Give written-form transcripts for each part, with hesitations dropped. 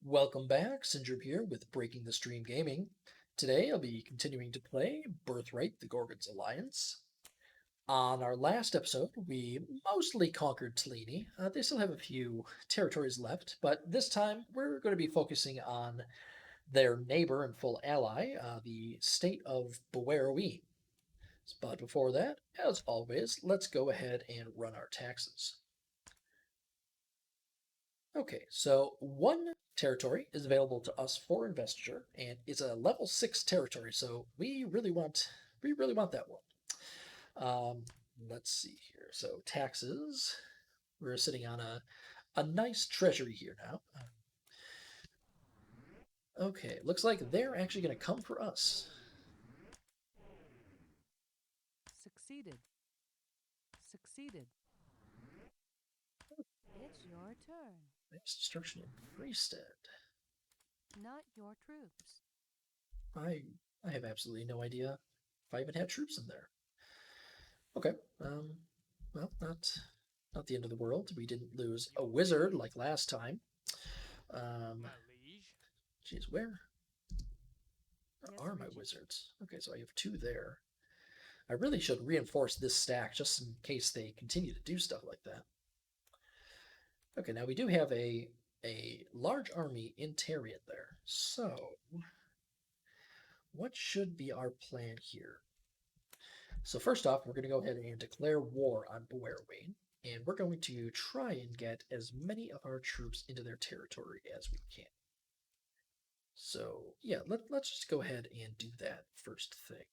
Welcome back, Syndrome here with Breaking the Stream Gaming. Today I'll be continuing to play Birthright, the Gorgon's Alliance. On our last episode, we mostly conquered Tlini. They still have a few territories left, but this time we're going to be focusing on their neighbor and full ally, the state of Boeruine. But before that, as always, let's go ahead and run our taxes. Okay, so one territory is available to us for investiture, and it's a level 6 territory, so we really want that one. Let's see here. So taxes, we're sitting on a nice treasury here now. Okay, looks like they're actually going to come for us. Succeeded. Succeeded. It's your turn. Mass destruction in Freestead. Not your troops. I have absolutely no idea if I even had troops in there. Okay, well, not the end of the world. We didn't lose a wizard like last time. Geez, where are my wizards? Okay, so I have two there. I really should reinforce this stack just in case they continue to do stuff like that. Okay, now we do have a large army in Tarion there. So, what should be our plan here? So first off, we're going to go ahead and declare war on Boeruine, and we're going to try and get as many of our troops into their territory as we can. So yeah, let's just go ahead and do that first thing.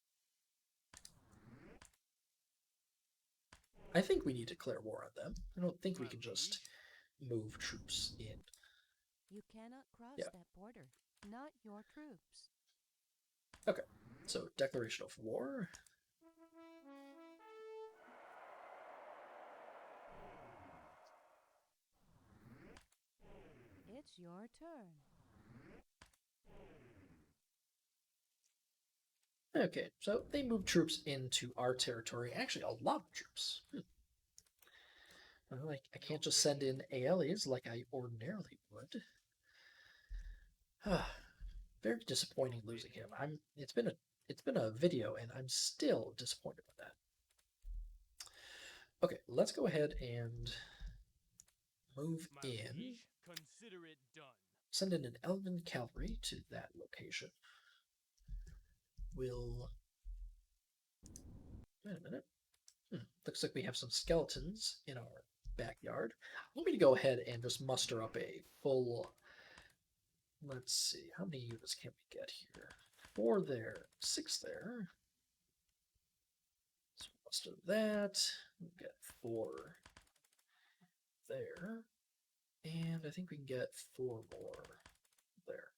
I think we need to declare war on them. I don't think we can just move troops in. You cannot cross Yeah. that border. Not your troops. Okay, so declaration of war. It's your turn. Okay, so they move troops into our territory. Actually, a lot of troops. Well, I can't just send in ALEs like I ordinarily would. Very disappointing losing him. It's been a video and I'm still disappointed by that. Okay, let's go ahead and move in. Consider it done. Send in an Elven cavalry to that location. We'll wait a minute. Looks like we have some skeletons in our backyard. I'm going to go ahead and just muster up a full. Let's see, how many units can we get here? 4 there, 6 there. So muster that. We'll get 4 there. And I think we can get 4 more there.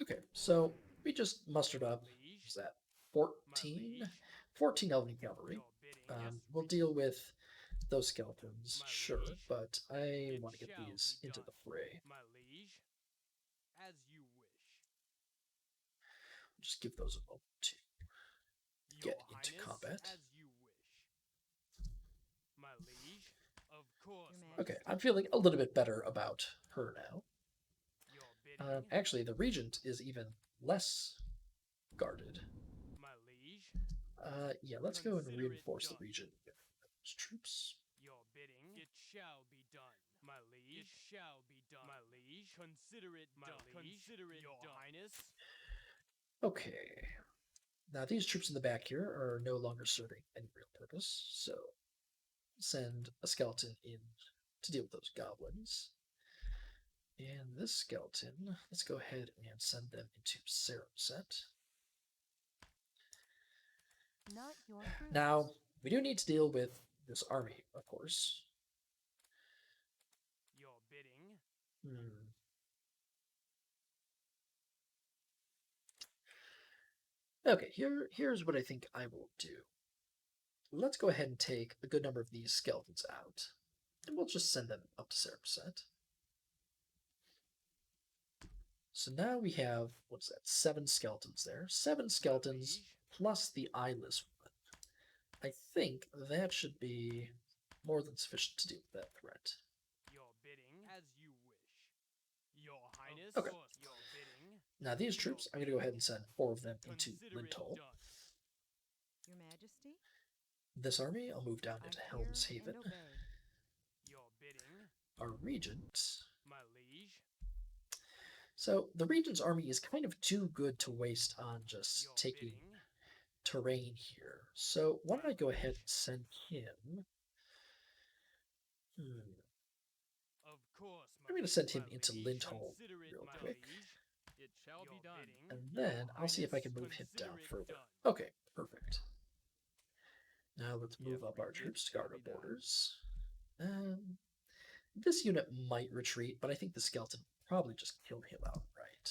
Okay, so we just mustered up, what's that, 14? 14 Elven Cavalry. We'll deal with those skeletons, sure, but I want to get these into the fray. My liege, as you wish. Just give those a moment to get into combat. As you wish. My liege, of course. Okay, I'm feeling a little bit better about her now. Actually, the regent is even less guarded. My liege. Yeah, let's go and reinforce the regent with those troops. Your bidding, it shall be done. My liege, it shall be done. My liege, consider it done. Consider it your highness. Okay. Now these troops in the back here are no longer serving any real purpose, so send a skeleton in to deal with those goblins. And this skeleton, let's go ahead and send them into Saramset. Not your troops. Now, we do need to deal with this army, of course. Your bidding. Okay, here's what I think I will do. Let's go ahead and take a good number of these skeletons out, and we'll just send them up to Saramset. So now we have, what's that, 7 skeletons there. 7 skeletons plus the eyeless one. I think that should be more than sufficient to deal with that threat. Your bidding, as you wish. Your Highness, Okay. your bidding. Now these troops, I'm going to go ahead and send 4 of them into Consider it Lindholm. done. Your Majesty, This army, I'll move down I into hear Helm's and Haven. obey. Your bidding, Our regent. my liege. So the regent's army is kind of too good to waste on just Your taking bidding, terrain here. So why don't I go ahead and send him? of course, I'm going to send him into Lindholm Consider it, real my quick. liege. It shall be done. And then I'll see if I can move him down further. Okay, perfect. Now let's move up our troops to guard our borders. This unit might retreat, but I think the skeleton will probably just kill him outright.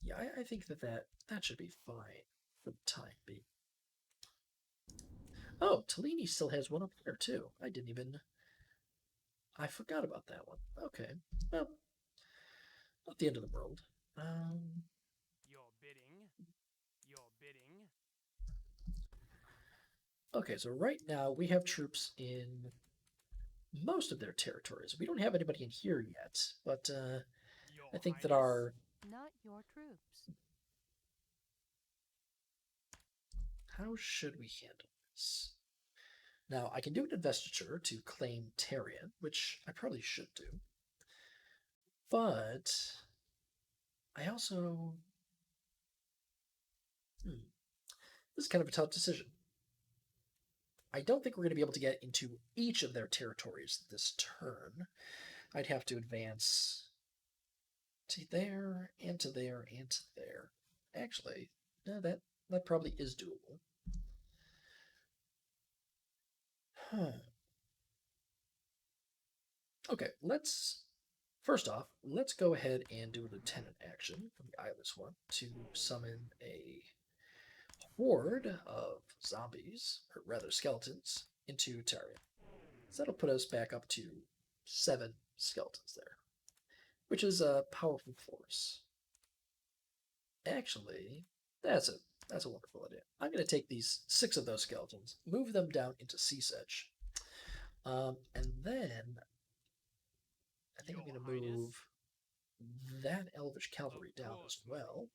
Yeah, I think that should be fine for the time being. Oh, Tellini still has one up there too. I forgot about that one. Okay, well, not the end of the world. Your bidding, your bidding. Okay, so right now we have troops in most of their territories. We don't have anybody in here yet, but Your I think that Highness. our Not your troops. how should we handle this? Now, I can do an investiture to claim Tarion, which I probably should do. But I also... This is kind of a tough decision. I don't think we're going to be able to get into each of their territories this turn. I'd have to advance to there, and to there, and to there. Actually, no, that probably is doable. Okay, first off, let's go ahead and do a lieutenant action from the eyeless one to summon a horde of zombies, or rather skeletons, into Tarion. So that'll put us back up to 7 skeletons there, which is a powerful force. Actually, that's a wonderful idea. I'm going to take these 6 of those skeletons, move them down into Siege, and then I think I'm Your going to move Highness. that Elvish cavalry Of down course, as well.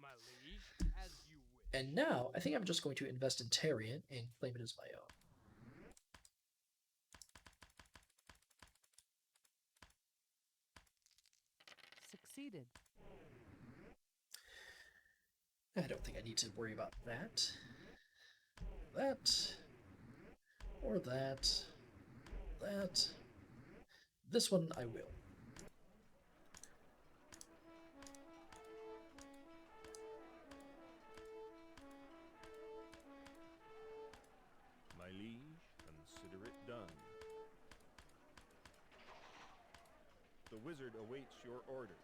My liege, as you wish. And now I think I'm just going to invest in Tarion and claim it as my own. Succeeded. I don't think I need to worry about that. That. Or that. That. This one I will. My liege, consider it done. The wizard awaits your order.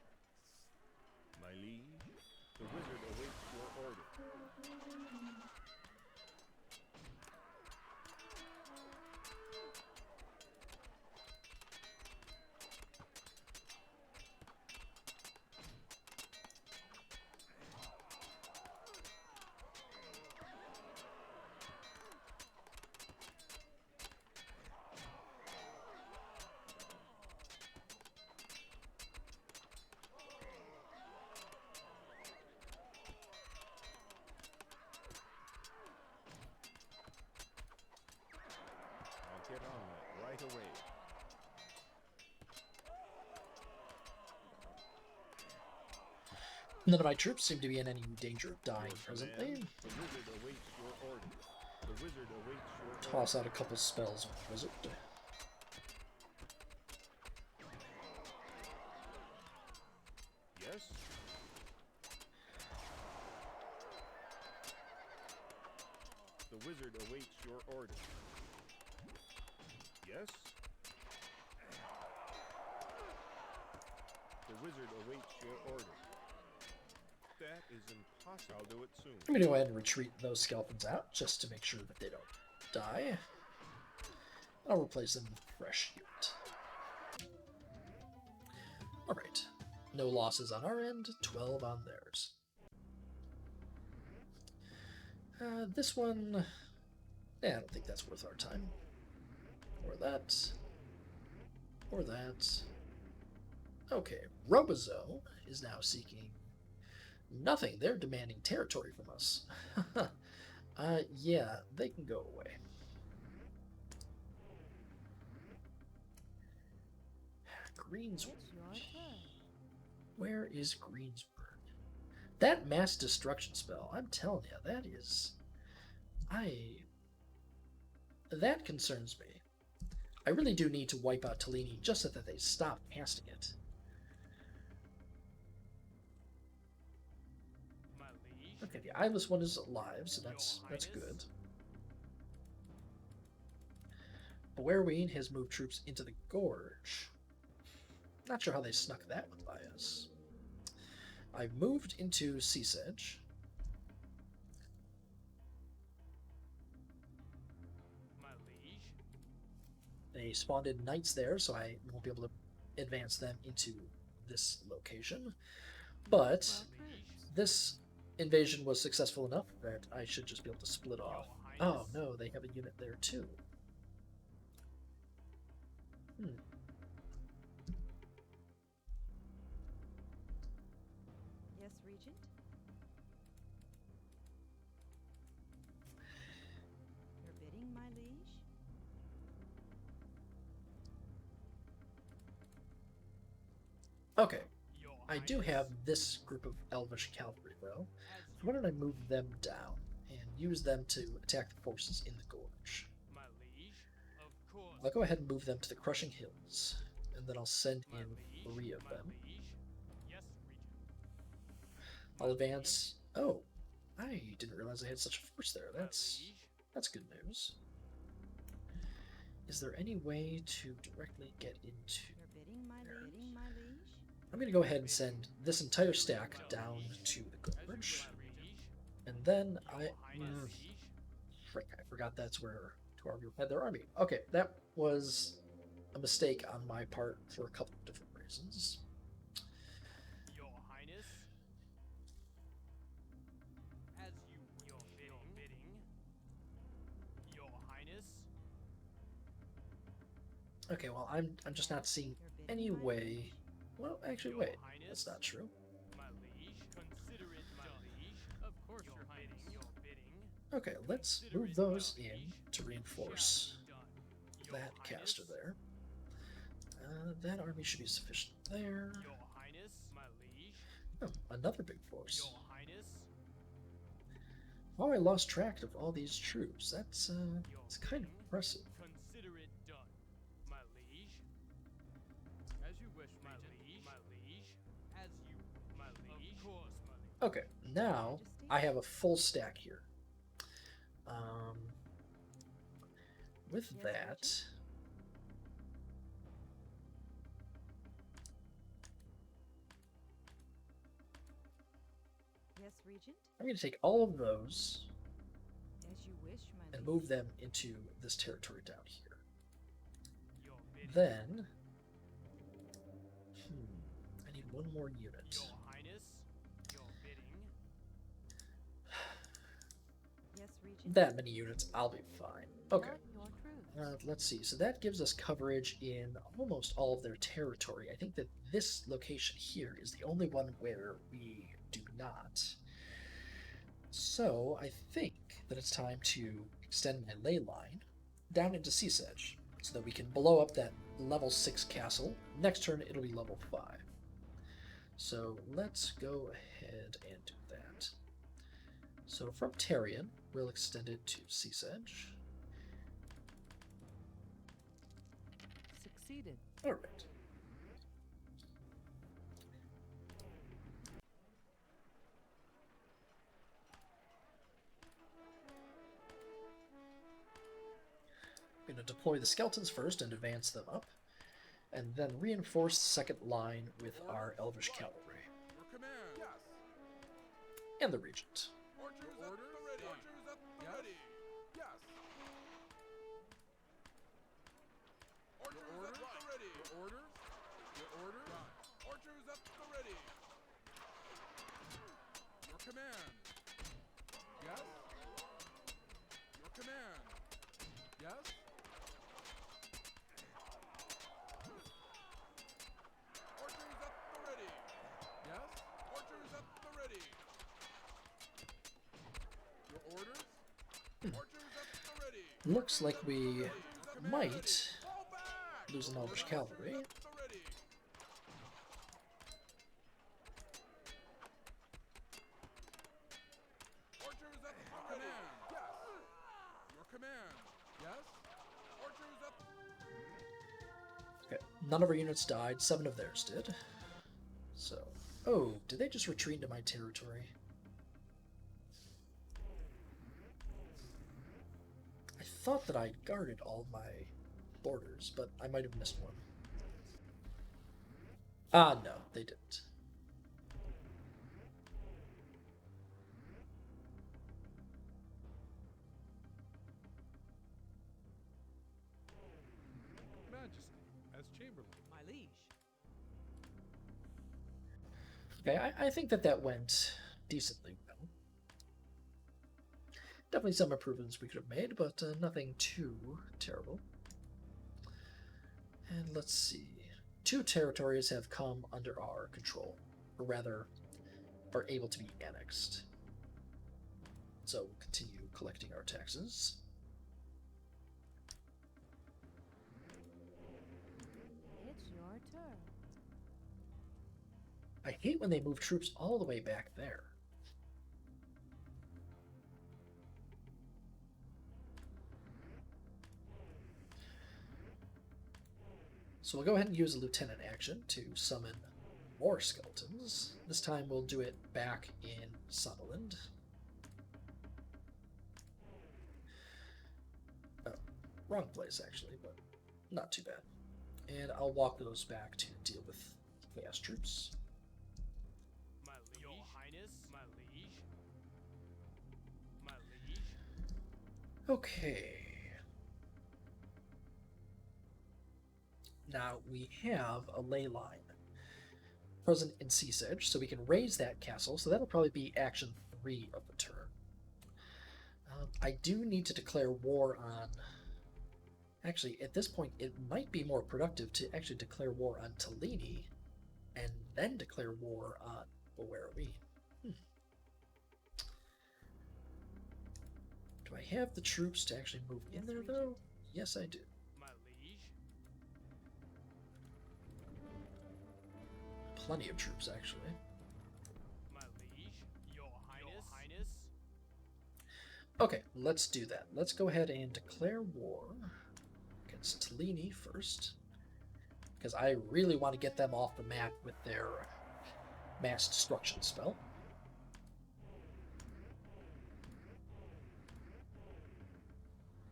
My liege, the wizard awaits your order. I'll get on that right away. None of my troops seem to be in any danger of dying Your presently. command, the wizard awaits your order. The wizard awaits your order. Toss out a couple spells with the wizard. Yes? The wizard awaits your order. Yes? The wizard awaits your order. That is impossible. I'll do it soon. I'm going to go ahead and retreat those skeletons out just to make sure that they don't die. I'll replace them with a fresh unit. Alright. No losses on our end, 12 on theirs. This one... I don't think that's worth our time. Or that. Or that. Okay, Robozo is now seeking nothing. They're demanding territory from us. Yeah, they can go away. Greensburg. It's your turn. Where is Greensburg? That mass destruction spell, I'm telling you, that is... That concerns me. I really do need to wipe out Tellini just so that they stop casting it. My liege. Okay, the eyeless one is alive, so that's good. Boeruine has moved troops into the gorge. Not sure how they snuck that one by us. I've moved into Seasedge. My liege. They spawned in knights there, so I won't be able to advance them into this location. But Well, troops. this invasion was successful enough that I should just be able to split off. Oh no, they have a unit there too. Yes, Regent? Your bidding, my liege? Okay, Your I do Highness. have this group of Elvish cavalry though. As So why don't I move them down and use them to attack the forces in the gorge? my liege. Of course. I'll go ahead and move them to the Crushing Hills, and then I'll send My in liege. 3 of My them. liege. Yes, Regent. I'll My advance. Oh, I didn't realize I had such a force there. liege. My That's liege. good news. Is there any way to directly get into? Your bidding, my There. bidding, my liege? I'm gonna go ahead and send this entire stack down to the As you gorge, will, my liege. and then Your Highness. frick, I forgot that's where Tuareg had their army. Okay, that was a mistake on my part for a couple of different reasons. Your Highness. As you your bidding. Your Highness. Okay, well I'm just not seeing Your bidding, any my way. liege? Well, actually, Your wait, Highness. that's not true. My liege. Consider it my liege. Of course, your Highness. Your bidding. Okay, let's Consider move it my those liege. in to Shall reinforce be done. Your that caster Highness. there. That army should be sufficient there. Your Highness. My liege. Oh, another big force. Your Highness. Oh, I lost track of all these troops. That's Your it's kind of bidding. impressive. Consider it done. My liege. As you wish, my liege. My liege. As you, my liege. Of course, my liege. Okay, now Majesty? I have a full stack here. With Yes, that, Regent? Yes, Regent? I'm going to take all of those As you wish, my and liege. move them into this territory down here. Your bidding. Then, I need one more unit. Your Highness. Your bidding. Yes, Regent? That many units, I'll be fine. Okay. Not your troops. Let's see. So that gives us coverage in almost all of their territory. I think that this location here is the only one where we do not. So I think that it's time to extend my ley line down into Seasedge so that we can blow up that level 6 castle. Next turn, it'll be level 5. So let's go ahead and do that. So from Tarion, we'll extend it to Seasedge. Succeeded. All right. I'm going to deploy the skeletons first and advance them up, and then reinforce the second line with our Elvish cavalry Your command. Yes. and the regent. Archers at the ready. Archers at the ready. Yes. Archers at the ready. Your orders. Your orders. Archers at the ready. Your command. Yes. Your command. Yes. looks like we might Fall back! lose an Elvish cavalry. At the ready! Archers at the command! Yes! Your command! Yes? Archers at Okay, none of our units died, 7 of theirs did. So, oh, did they just retreat into my territory? I thought that I guarded all of my borders, but I might have missed one. Ah, no, they didn't. Majesty, as Chamberlain. My liege. Okay, I think that that went decently well. Definitely some improvements we could have made, but nothing too terrible. And let's see. 2 territories have come under our control, or rather, are able to be annexed. So we'll continue collecting our taxes. It's your turn. I hate when they move troops all the way back there. So we'll go ahead and use a lieutenant action to summon more skeletons. This time we'll do it back in Sunderland. Oh, wrong place actually, but not too bad. And I'll walk those back to deal with chaos troops. My liege. Your highness. My liege. My liege. Okay. Now we have a ley line present in Sea Edge, so we can raise that castle. So that'll probably be action 3 of the turn. I do need to declare war on. Actually, at this point, it might be more productive to actually declare war on Tellini, and then declare war on Boeruine. Do I have the troops to actually move in Yes, there, Regent. though? Yes, I do. My liege. Plenty of troops, actually. My liege. Your highness. Your highness. Okay, let's do that. Let's go ahead and declare war against Tellini first, because I really want to get them off the map with their mass destruction spell.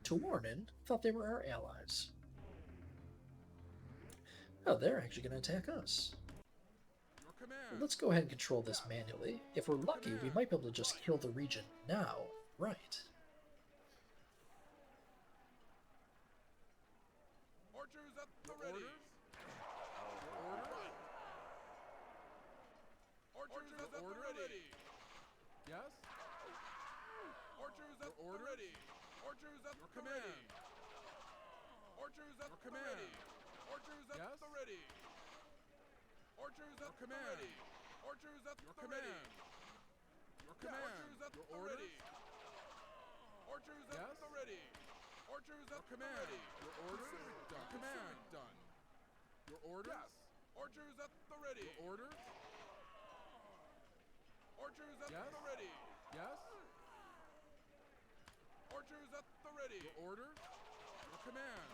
Tuornin thought they were our allies. Oh, they're actually going to attack us. your command! Let's go ahead and control this manually. If we're lucky, we might be able to just kill the region now. Right. Archers at the ready! Your order? Archers at the ready! Yes? Archers at the ready! Archers at the ready! Archers at the ready! Archers at the ready! Archers at the ready! Archers at the ready! Your command! Archers at the ready! Archers at the ready! Archers at the ready! Your order? Done. Command done. Your order? Yes. Archers at the ready. Your order? Archers at the ready. Yes. Archers at the ready. Your order? Your command.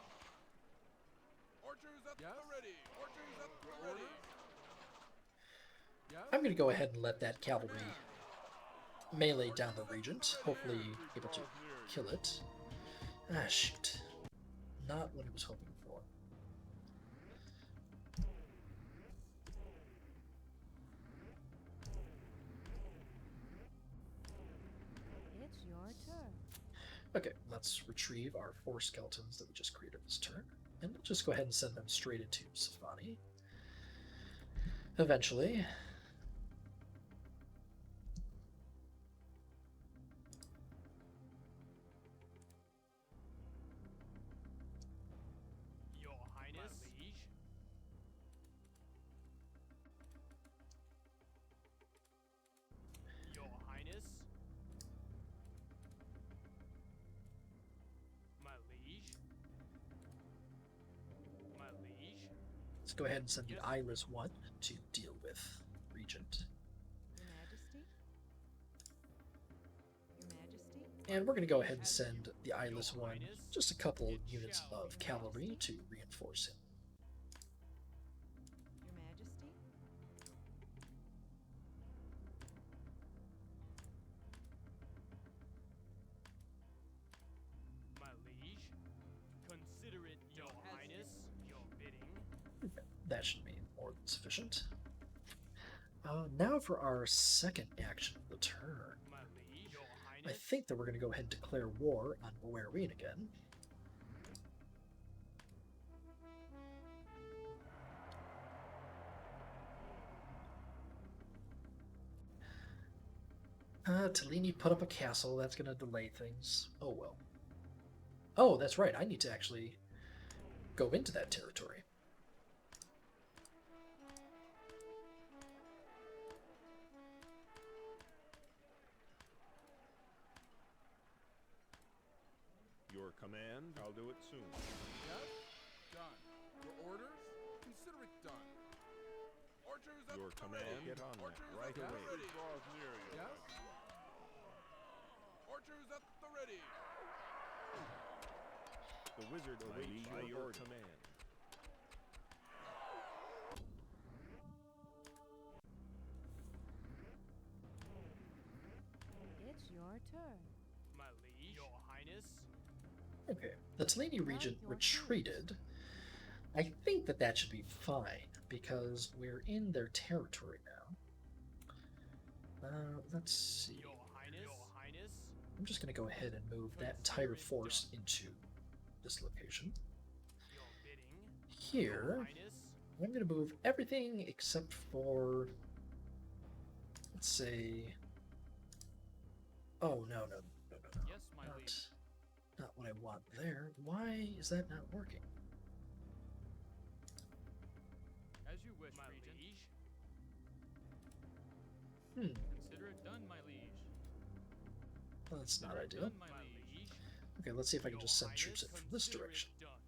Archers at the ready. Archers at the ready. Yes. I'm going to go ahead and let that cavalry melee down the regent, hopefully able to kill it. Ah, shoot. Not what I was hoping for. It's your turn. Okay, let's retrieve our 4 skeletons that we just created this turn, and we'll just go ahead and send them straight into Safani. Eventually. Your highness. My liege. Your highness. My Let's go ahead and send the Eyeless One to deal with Regent. Your Majesty? Your Majesty? And we're going to go ahead and send the Eyeless One just a couple units of cavalry to reinforce him. Your Majesty? My liege, consider it your highness, your bidding. That should be more than sufficient. Now for our second action of the turn. My liege, your I highness. think that we're going to go ahead and declare war on Boeruine again. Tellini put up a castle. That's going to delay things. Oh well. Oh, that's right. I need to actually go into that territory. Your command, I'll do it soon. Yes? Done. Your orders? Consider it done. Archers at Your the command, ready. get on that Archers right at the away. ready. Yes? Archers at the ready. The wizard awaits your command. It's your turn. My liege, your highness. Okay, the Tellini Regent your retreated. I think that that should be fine, because we're in their territory now. Let's see. Your highness. Your highness. I'm just going to go ahead and move that entire force into this location. Your bidding. Here, Your highness. I'm going to move everything except for, let's say, oh, no. Yes, my liege. Not what I want there. Why is that not working? As you wish, my liege. Consider it done, my liege. Well, that's not Consider it ideal. done, my liege. Okay, let's see if I can Your just send highness, troops in from this consider it direction. done.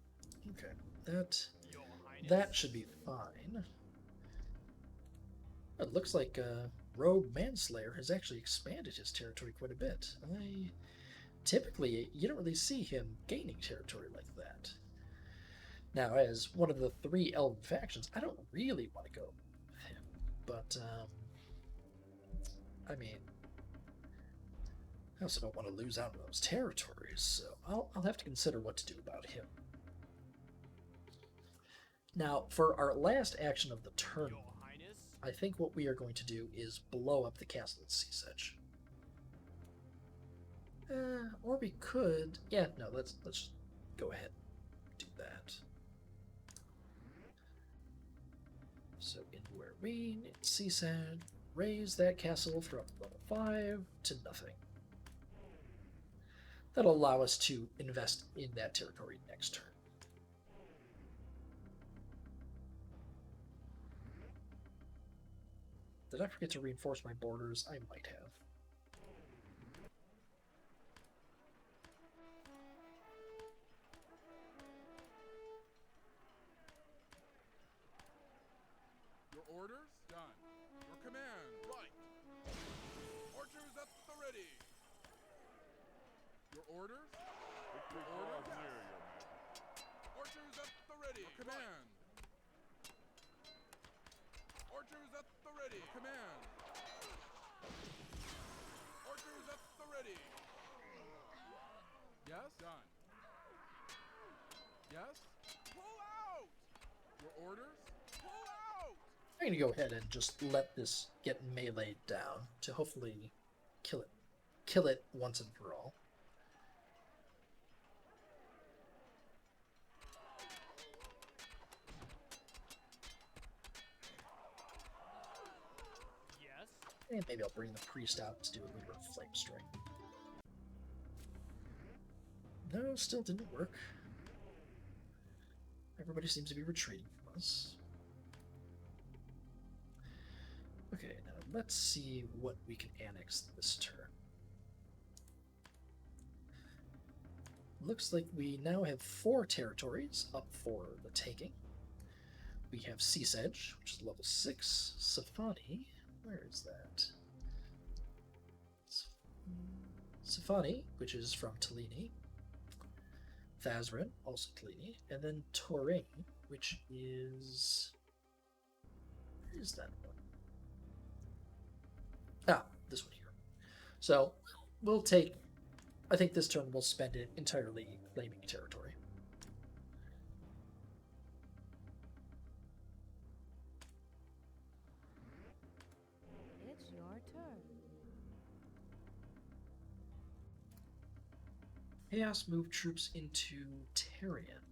Okay, Your highness. that should be fine. It looks like Rogue Manslayer has actually expanded his territory quite a bit. Typically, you don't really see him gaining territory like that. Now, as one of the 3 Elven factions, I don't really want to go with him. But, I mean, I also don't want to lose out on those territories, so I'll have to consider what to do about him. Now, for our last action of the turn, Your highness. I think what we are going to do is blow up the castle at Seasedge. Or we could... Yeah, no, let's go ahead and do that. So in Boeruine, in Seasedge, raise that castle from level 5 to nothing. That'll allow us to invest in that territory next turn. Did I forget to reinforce my borders? I might have. Your orders? Done. Your command? Right. Archers at the ready. Your orders? Your orders? Archers at the ready. Your command. Archers at the ready. Your command. Archers at the ready. Yes? Done. Yes? Pull out! Your orders? Pull out! I'm going to go ahead and just let this get meleeed down to hopefully kill it. Kill it once and for all. Yes. And maybe I'll bring the priest out to do a little bit of flame strike. No, still didn't work. Everybody seems to be retreating from us. Okay, now let's see what we can annex this turn. Looks like we now have 4 territories up for the taking. we have Sea Sedge, which is level 6. Safani, where is that? Safani, which is from Talini. Thazrin, also Talini. And then Torain, which is... Where is that one? Ah, this one here. So, we'll take... I think this turn we'll spend it entirely claiming territory. It's your turn. Chaos move troops into Tarion.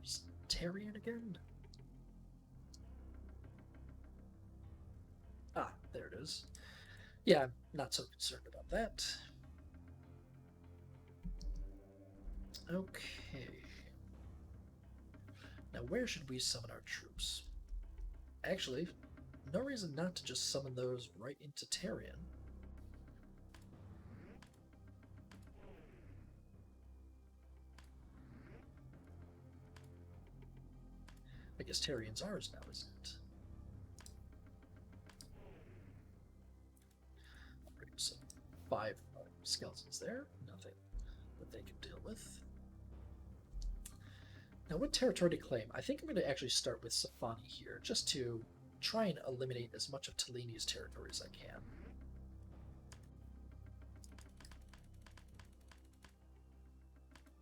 Is Tarion again? Ah, there it is. Yeah, I'm not so concerned about that. Okay. Now, where should we summon our troops? Actually, no reason not to just summon those right into Tarion. I guess Tarion's ours now, isn't it? Alright, so 5 skeletons there. Nothing that they can deal with. Now, what territory to claim? I think I'm going to actually start with Safani here, just to try and eliminate as much of Talini's territory as I can.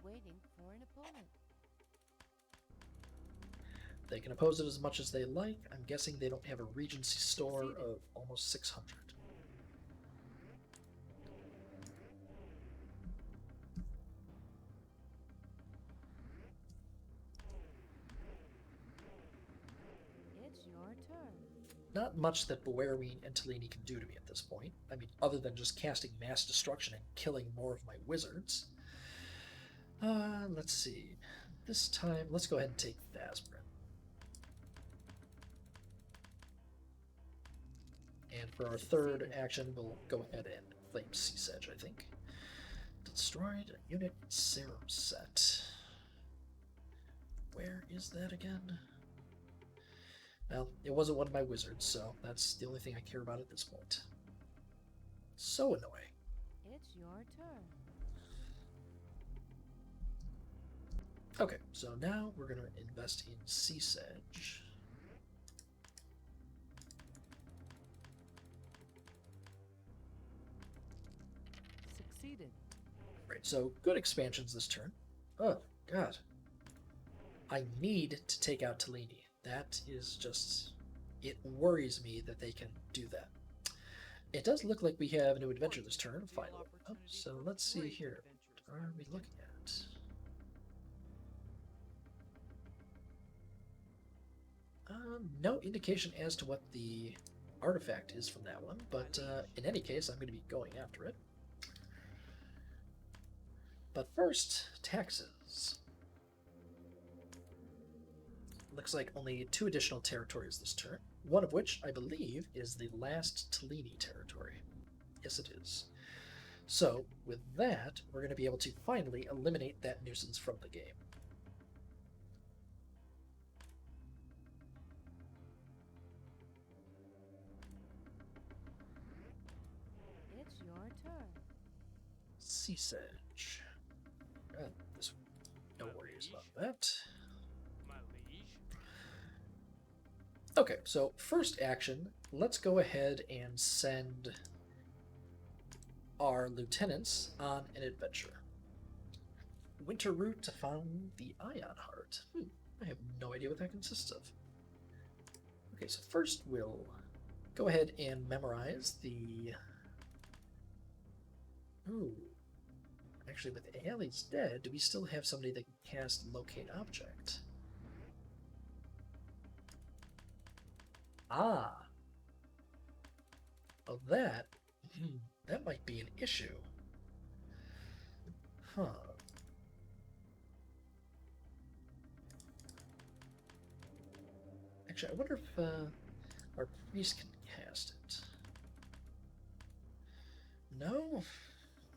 Waiting for an opponent. They can oppose it as much as they like. I'm guessing they don't have a Regency store of almost 600. It's your turn. Not much that Boeruine and Talini can do to me at this point. I mean, other than just casting mass destruction and killing more of my wizards. Let's see. This time, let's go ahead and take Thazrin. And for our third action, we'll go ahead and claim Sea Sedge, I think. Destroyed a unit serum set. Where is that again? Well, it wasn't one of my wizards, so that's the only thing I care about at this point. So annoying. It's your turn. Okay, so now we're going to invest in Sea Sedge. Succeeded. Right, so good expansions this turn. Oh, God. I need to take out Talini. That is just... It worries me that they can do that. It does look like we have a new adventure this turn, finally. Oh, so let's see here. What are we looking at? No indication as to what the artifact is from that one, but in any case, I'm going to be going after it. But first, taxes. Looks like only 2 additional territories this turn, one of which, I believe, is the last Talini territory. Yes, it is. So, with that, we're going to be able to finally eliminate that nuisance from the game. It's your turn. Sea Sedge. This no worries about that. My liege. Okay, so first action, let's go ahead and send our lieutenants on an adventure. Winter route to find the Ion Heart. I have no idea what that consists of. Okay, so first we'll go ahead and memorize the... Ooh. Actually, with Ailey's dead, do we still have somebody that can cast Locate Object? Ah. Well, that might be an issue. Huh. Actually, I wonder if our priest can cast it. No?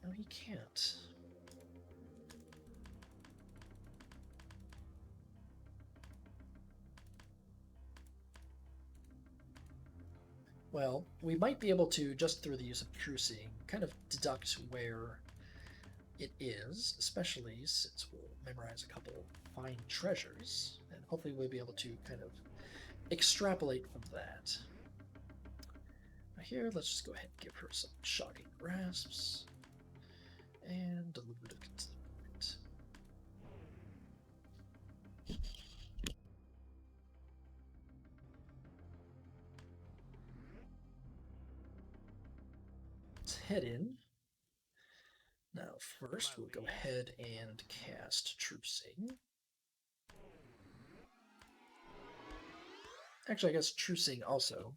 No, he can't. Well, we might be able to, just through the use of true seeing, kind of deduct where it is, especially since we'll memorize a couple fine treasures, and hopefully we'll be able to kind of extrapolate from that. Now here, let's just go ahead and give her some shocking grasps, and a little bit of concealment. Let's head in. Now first, we'll go ahead and cast True Seeing. Actually, I guess True Seeing also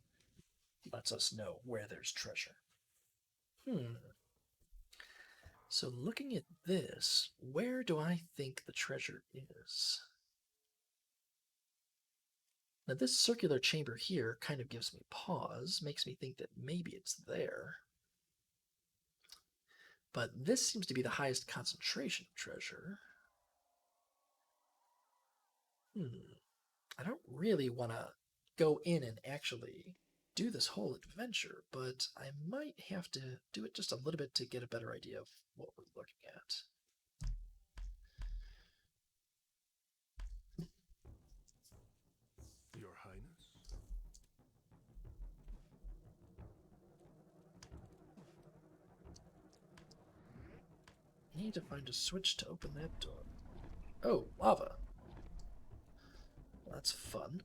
lets us know where there's treasure. So looking at this, where do I think the treasure is? Now this circular chamber here kind of gives me pause, makes me think that maybe it's there. But this seems to be the highest concentration of treasure. I don't really want to go in and actually do this whole adventure, but I might have to do it just a little bit to get a better idea of what we're looking at. Your Highness? Need to find a switch to open that door. Oh, lava. Well, that's fun.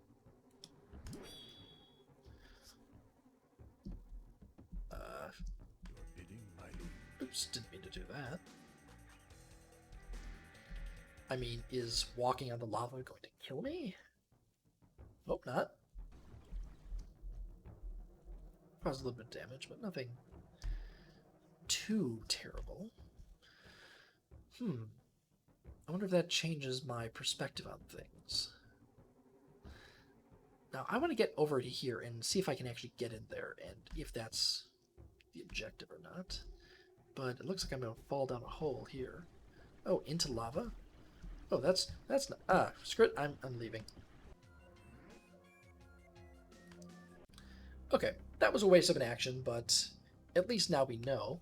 Your bidding, my lord. Oops, didn't mean to do that. I mean, is walking on the lava going to kill me? Hope not. Cause a little bit of damage, but nothing too terrible. I wonder if that changes my perspective on things. Now, I want to get over to here and see if I can actually get in there, and if that's the objective or not. But it looks like I'm going to fall down a hole here. Oh, into lava? Oh, that's not... screw it, I'm leaving. Okay, that was a waste of an action, but at least now we know.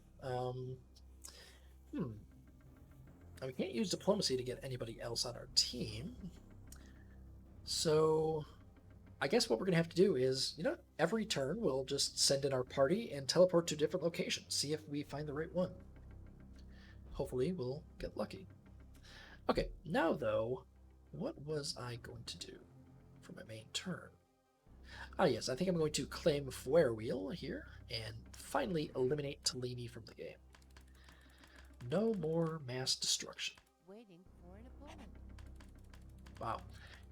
Now, we can't use diplomacy to get anybody else on our team. So, I guess what we're going to have to do is, every turn we'll just send in our party and teleport to a different location. See if we find the right one. Hopefully, we'll get lucky. Okay, now though, what was I going to do for my main turn? Yes, I think I'm going to claim Boeruine here and finally eliminate Talini from the game. No more mass destruction. Waiting for an opponent. Wow.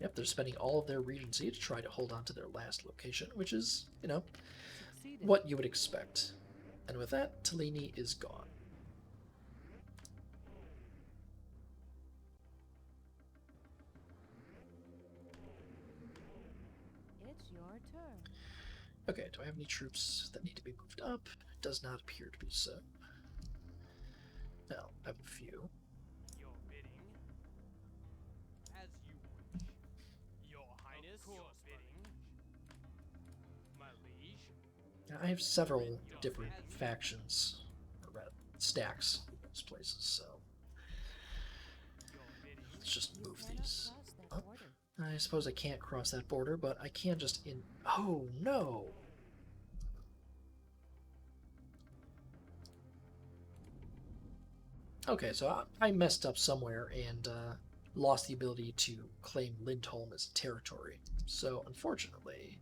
Yep, they're spending all of their regency to try to hold on to their last location, which is, Succeeded. what you would expect. And with that, Talini is gone. It's your turn. Okay, do I have any troops that need to be moved up? It does not appear to be so. No, I have a few. Your bidding, as you wish. Your Highness, your bidding. My liege. Now, I have several different factions, or rather, stacks in those places, so Your bidding. let's just move Cannot these cross that up. border. I suppose I can't cross that border, but I can just Oh, no! Okay, so I messed up somewhere and lost the ability to claim Lindholm as territory. So, unfortunately,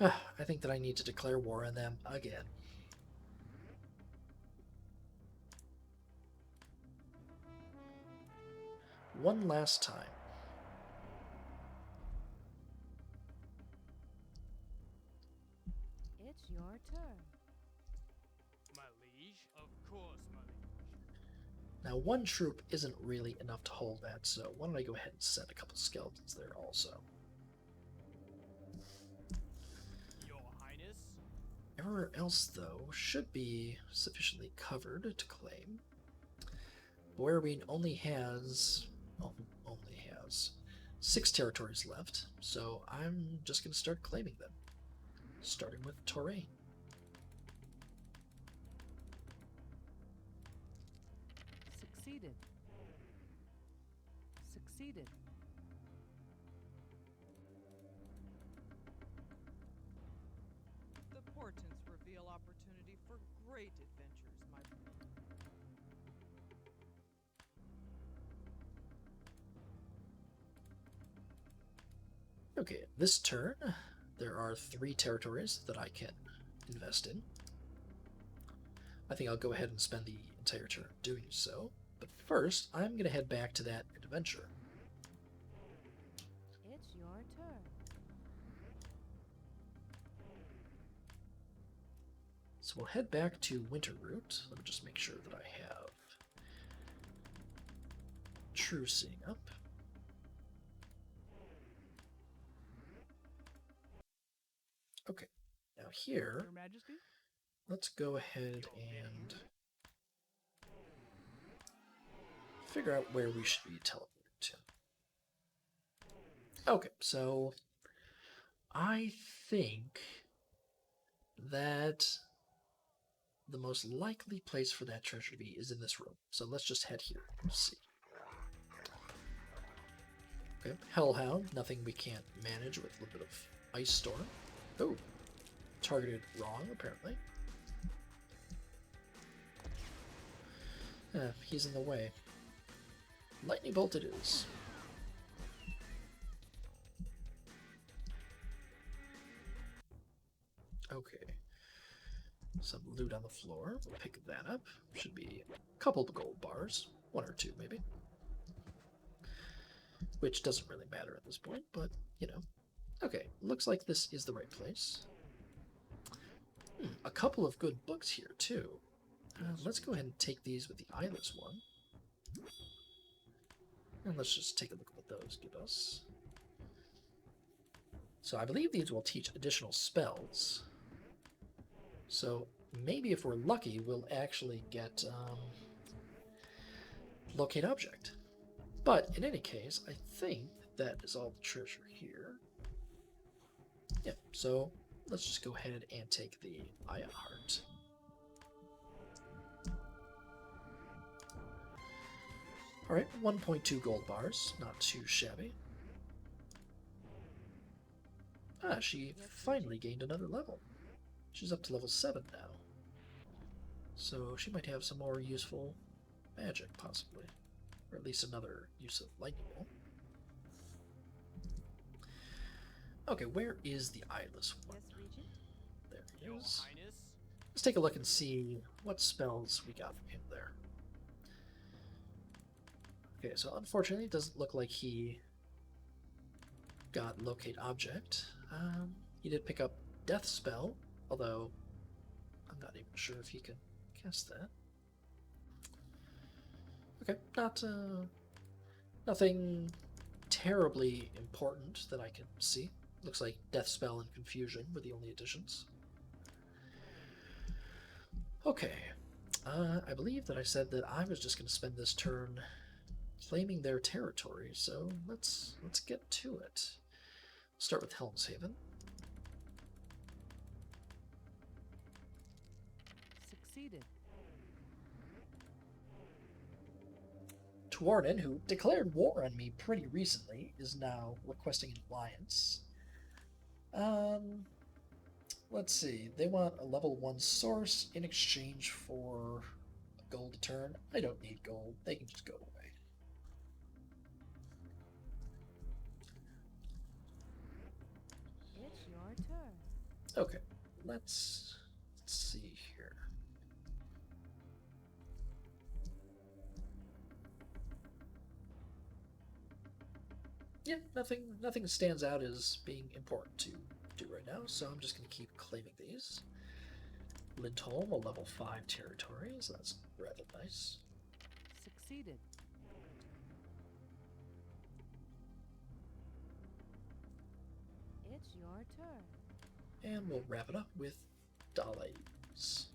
I think that I need to declare war on them again. One last time. It's your turn. My liege, of course, my liege. Now, one troop isn't really enough to hold that, so why don't I go ahead and send a couple skeletons there also. Your Highness, Everywhere else, though, should be sufficiently covered to claim. Boeruine only has 6 territories left, so I'm just going to start claiming them. starting with Toraine. Succeeded. Succeeded. The portents reveal opportunity for great adventures, my friend. Okay, this turn, there are 3 territories that I can invest in. I think I'll go ahead and spend the entire turn doing so. But first, I'm going to head back to that adventure. It's your turn. So we'll head back to Winterroot. Let me just make sure that I have True Seeing up. Okay, now here, Your Majesty? let's go ahead and figure out where we should be teleported to. Okay, so I think that the most likely place for that treasure to be is in this room. So let's just head here and see. Okay, Hellhound, nothing we can't manage with a little bit of Ice Storm. Oh, targeted wrong, apparently. He's in the way. Lightning Bolt it is. Okay. Some loot on the floor. We'll pick that up. Should be a couple of gold bars. 1 or 2, maybe. Which doesn't really matter at this point, but, you know. Okay, looks like this is the right place. A couple of good books here, too. Let's go ahead and take these with the eyeless one. And let's just take a look at what those give us. So I believe these will teach additional spells. So maybe if we're lucky, we'll actually get Locate Object. But in any case, I think that is all the treasure here. Yeah, so let's just go ahead and take the Ion Heart. Alright, 1.2 gold bars, not too shabby. Ah, she finally gained another level. She's up to level 7 now. So she might have some more useful magic, possibly. Or at least another use of Lightning Bolt. Okay, where is the eyeless one? Yes, Regent. There he Your is. Highness? Let's take a look and see what spells we got from him there. Okay, so unfortunately, it doesn't look like he got Locate Object. He did pick up Death Spell, although I'm not even sure if he can cast that. Okay, nothing terribly important that I can see. Looks like Death Spell and Confusion were the only additions. Okay, I believe that I said that I was just going to spend this turn claiming their territory, so let's get to it. Start with Helm's Haven. Succeeded. Tuarden, who declared war on me pretty recently, is now requesting an alliance. Let's see. They want a level 1 source in exchange for a gold a turn. I don't need gold. They can just go away. It's your turn. Okay, let's see here. Yeah, nothing stands out as being important to do right now, so I'm just going to keep claiming these. Lindholm, a level 5 territory, so that's rather nice. Succeeded. It's your turn. And we'll wrap it up with Dalays.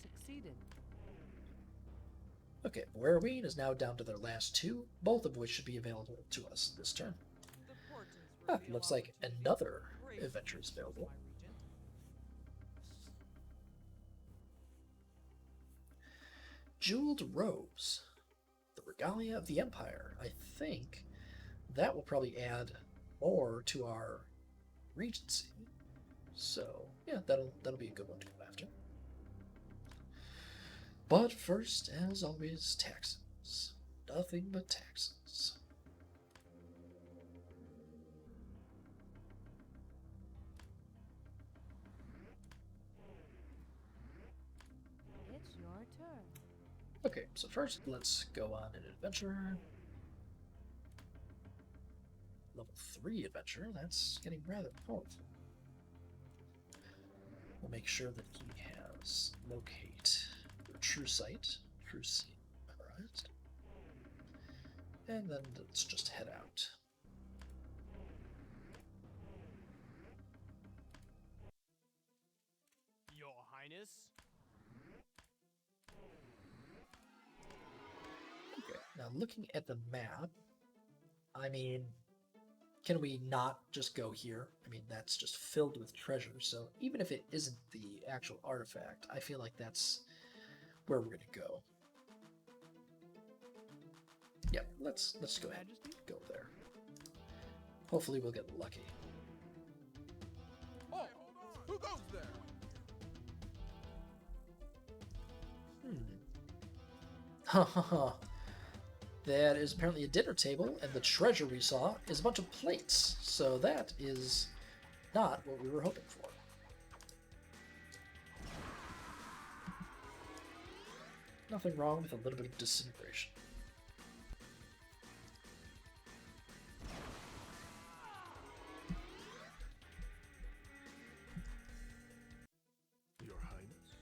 Succeeded. Okay, Boeruine is now down to their last 2, both of which should be available to us this turn. The portents real looks like opportunity another for great adventure is adventures, available. my regent. Jeweled Robes, the regalia of the Empire. I think that will probably add more to our regency. So yeah, that'll be a good one to go after. But first, as always, taxes. Nothing but taxes. It's your turn. Okay, so first let's go on an adventure. Level 3 adventure, that's getting rather powerful. We'll make sure that he has locate the true site, true sea memorized. And then let's just head out. Your Highness? Okay, now looking at the map, I mean, can we not just go here? I mean, that's just filled with treasure, so even if it isn't the actual artifact, I feel like that's where we're gonna go. Yep, let's go ahead and go there. Hopefully we'll get lucky. Oh, who goes there? Ha ha ha. That is apparently a dinner table, and the treasure we saw is a bunch of plates. So that is not what we were hoping for. Nothing wrong with a little bit of disintegration. Your Highness.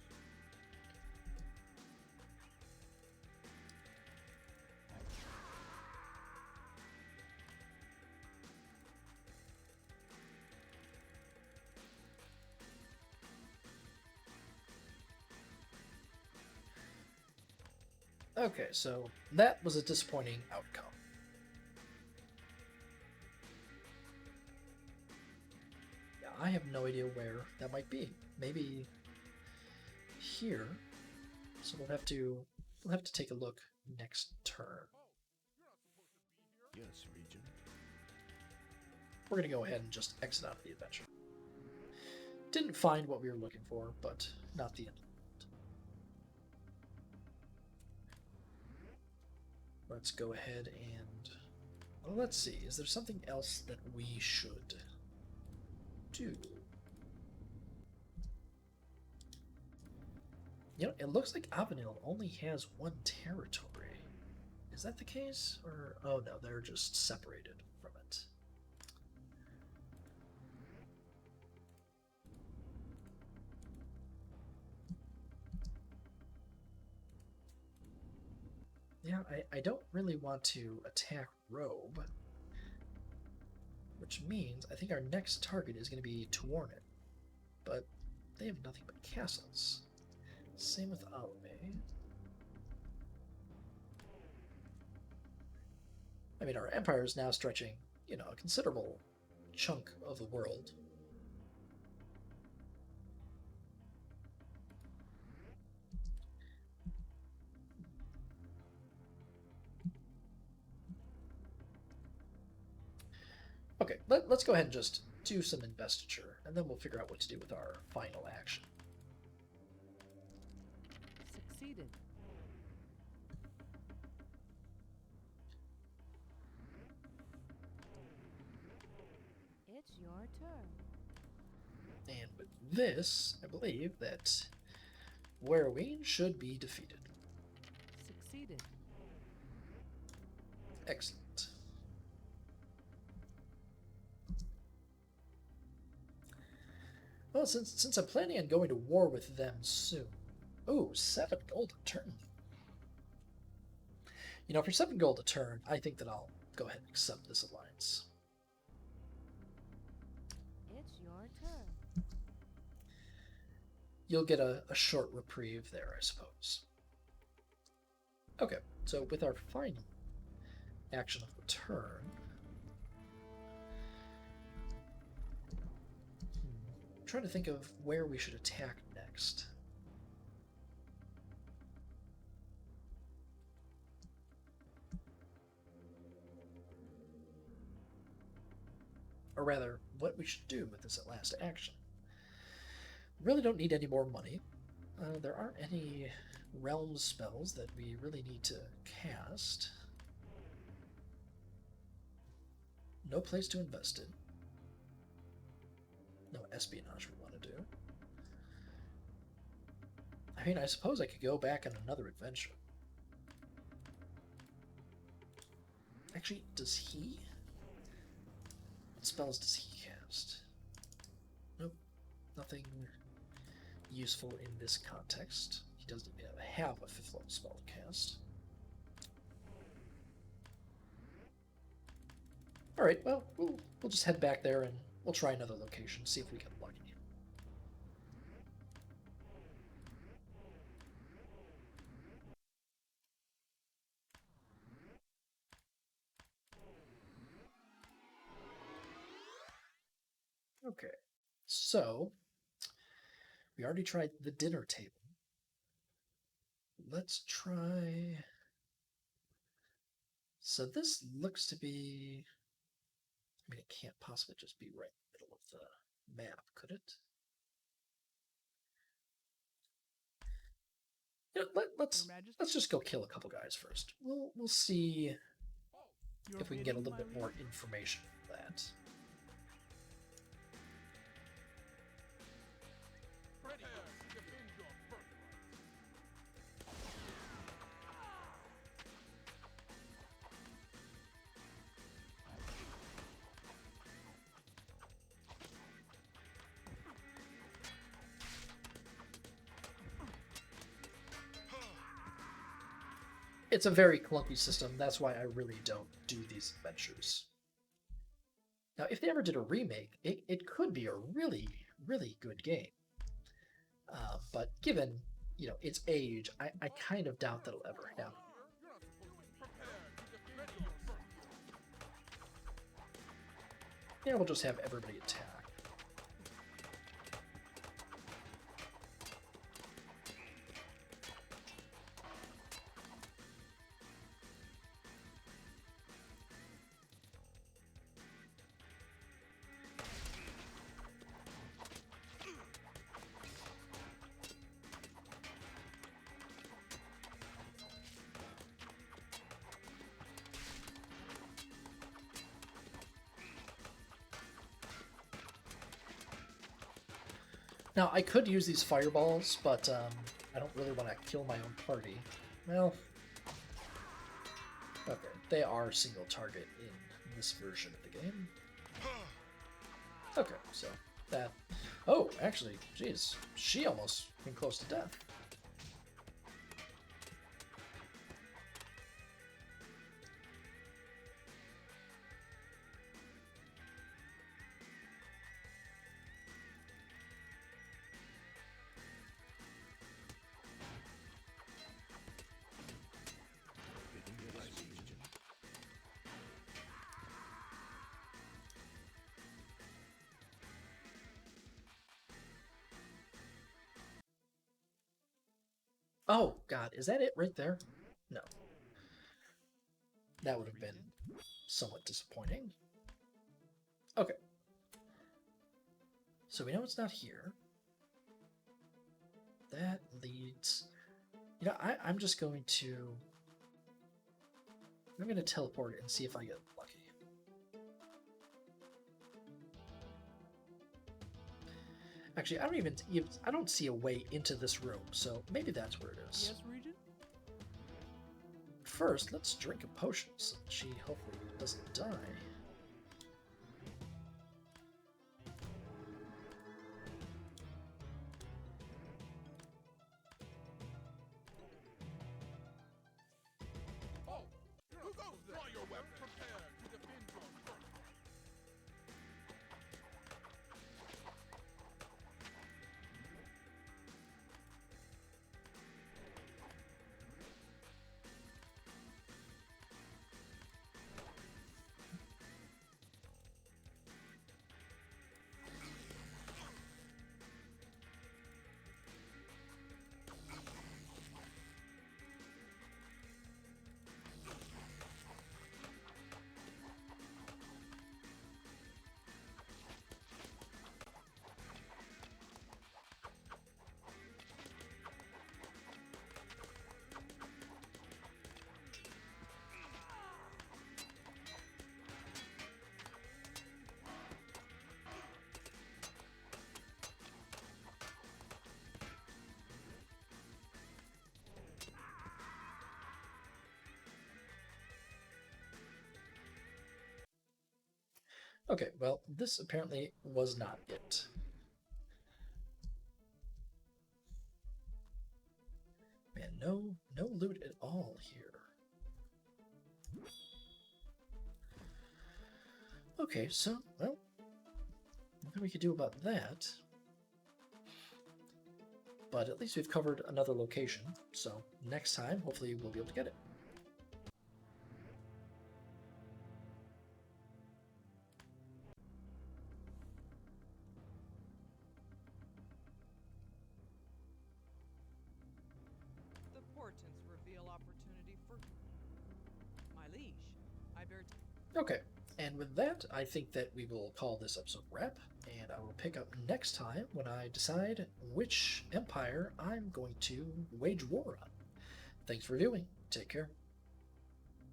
Okay, so that was a disappointing outcome. Yeah, I have no idea where that might be. Maybe here. So we'll have to take a look next turn. Yes, Regent. We're gonna go ahead and just exit out of the adventure. Didn't find what we were looking for, but not the end of the world. Let's go ahead and... Well, let's see. Is there something else that we should do? You know, it looks like Avenil only has one territory. Is that the case? Or, oh no, they're just separated from it. Yeah, I don't really want to attack Robe, which means I think our next target is going to be Tuornet, but they have nothing but castles. Same with Alame. I mean, our empire is now stretching, you know, a considerable chunk of the world. Okay, let's go ahead and just do some investiture, and then we'll figure out what to do with our final action. Succeeded. It's your turn. And with this, I believe that Boeruine should be defeated. Succeeded. Excellent. Well, since I'm planning on going to war with them soon. Ooh, 7 gold a turn. You know, for 7 gold a turn, I think that I'll go ahead and accept this alliance. It's your turn. You'll get a short reprieve there, I suppose. Okay, so with our final action of the turn, trying to think of where we should attack next. Or rather, what we should do with this last action. Really don't need any more money. There aren't any realm spells that we really need to cast. No place to invest in. No espionage we want to do. I mean, I suppose I could go back on another adventure. Actually, does he? What spells does he cast? Nope. Nothing useful in this context. He doesn't even have a 5th level spell to cast. Alright, well, we'll just head back there and we'll try another location, see if we get lucky. Okay, so we already tried the dinner table. Let's try... So this looks to be... I mean, it can't possibly just be right in the middle of the map, could it? You know, let's just go kill a couple guys first. We'll see if we can get a little bit more information from that. Prepare to defend your birthright. It's a very clunky system, that's why I really don't do these adventures. Now, if they ever did a remake, it could be a really, really good game. But given, you know, its age, I kind of doubt that'll ever happen. You're not supposed to prepare to defend your birthright. Yeah, we'll just have everybody attack. Now, I could use these fireballs, but I don't really want to kill my own party. Well, okay, they are single target in this version of the game. Okay, so that... Oh, actually, geez, she almost came close to death. Oh, God, is that it right there? No. That would have been somewhat disappointing. Okay. So we know it's not here. That leads... You know, I'm just going to... I'm going to teleport and see if I get lucky. Actually, I don't see a way into this room, so maybe that's where it is. Yes, Regent? First, let's drink a potion so she hopefully doesn't die. Oh, who goes there? Draw your weapon. Prepare to defend your birthright. Okay, well, this apparently was not it. Man, no loot at all here. Okay, so, well, nothing we could do about that. But at least we've covered another location, so next time, hopefully we'll be able to get it. The portents reveal opportunity for my liege. I bear Okay, and with that, I think that we will call this episode wrap, and I will pick up next time when I decide which empire I'm going to wage war on. Thanks for viewing. Take care.